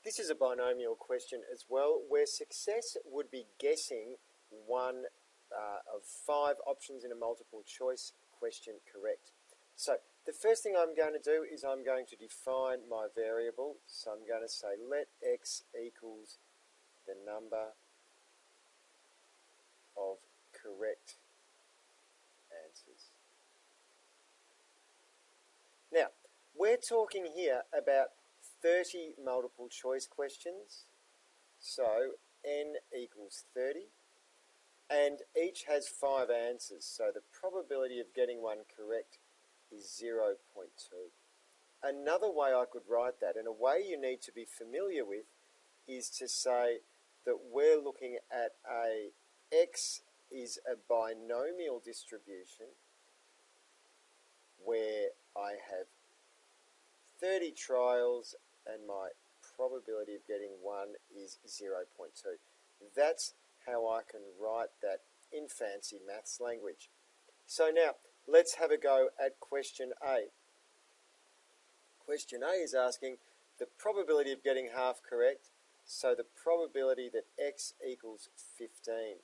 This is a binomial question as well, where success would be guessing one of 5 options in a multiple choice question correct. So the first thing I'm going to do is I'm going to define my variable. So I'm going to say let x equals the number of correct answers. Now, we're talking here about 30 multiple choice questions. So n equals 30. And each has 5 answers. So the probability of getting one correct is 0.2. Another way I could write that, and a way you need to be familiar with, is to say that we're looking at a x is a binomial distribution where I have 30 trials and my probability of getting one is 0.2. That's how I can write that in fancy maths language. So now, let's have a go at question A. Question A is asking the probability of getting half correct, so the probability that x equals 15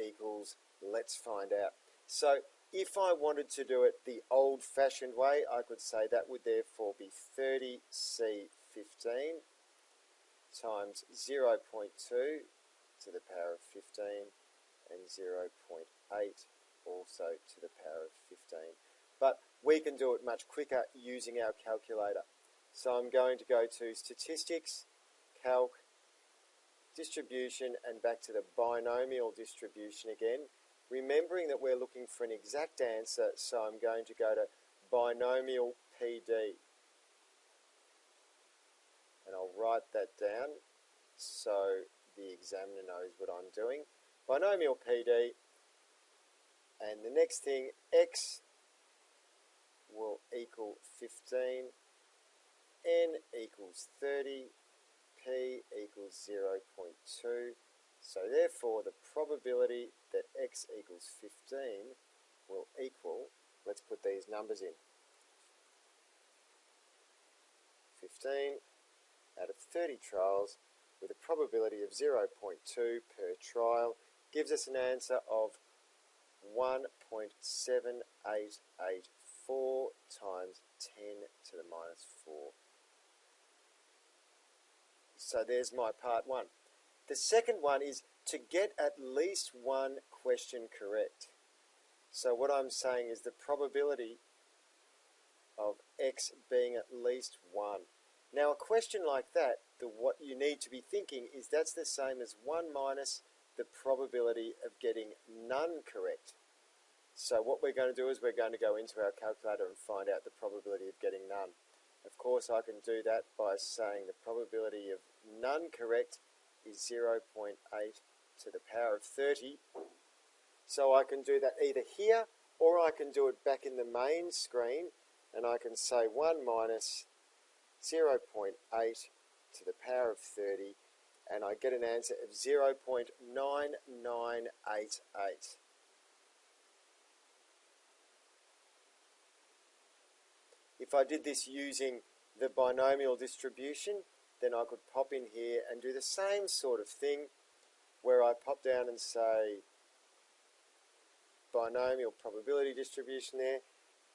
equals, let's find out. So if I wanted to do it the old-fashioned way, I could say that would therefore be 30c15 times 0.2 to the power of 15 and 0.8 also to the power of 15. But we can do it much quicker using our calculator. So I'm going to go to Statistics, Calc, Distribution, and back to the binomial distribution again. Remembering that we're looking for an exact answer, so I'm going to go to Binomial PD. And I'll write that down so the examiner knows what I'm doing. Binomial PD, and the next thing, x will equal 15, n equals 30, p equals 0.2. So therefore the probability that x equals 15 will equal, let's put these numbers in, 15 out of 30 trials with a probability of 0.2 per trial gives us an answer of 1.7884 times 10 to the minus 4. So there's my part 1. The second one is to get at least one question correct. So what I'm saying is the probability of x being at least 1. Now a question like that, what you need to be thinking is that's the same as 1 minus the probability of getting none correct. So what we're going to do is we're going to go into our calculator and find out the probability of getting none. Of course I can do that by saying the probability of none correct is 0.8 to the power of 30. So I can do that either here or I can do it back in the main screen, and I can say 1 minus 0.8 to the power of 30, and I get an answer of 0.9988. If I did this using the binomial distribution, then I could pop in here and do the same sort of thing, where I pop down and say binomial probability distribution there.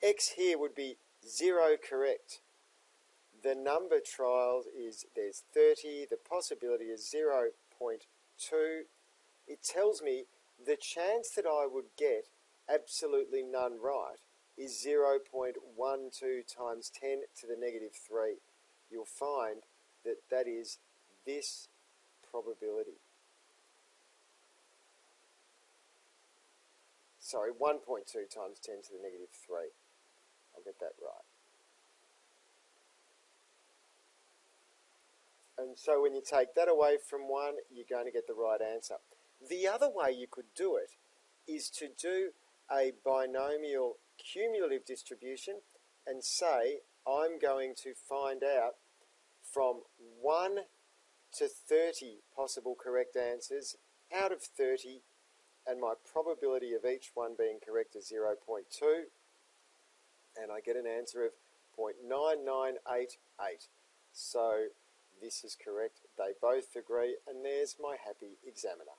X here would be 0 correct. The number trials is, there's 30, the possibility is 0.2. It tells me the chance that I would get absolutely none right is 0.12 times 10 to the negative 3. You'll find that that is this probability. Sorry, 1.2 times 10 to the negative 3. I'll get that right. And so when you take that away from 1, you're going to get the right answer. The other way you could do it is to do a binomial cumulative distribution and say I'm going to find out from 1 to 30 possible correct answers out of 30, and my probability of each one being correct is 0.2, and I get an answer of 0.9988. So This is correct. They both agree, and there's my happy examiner.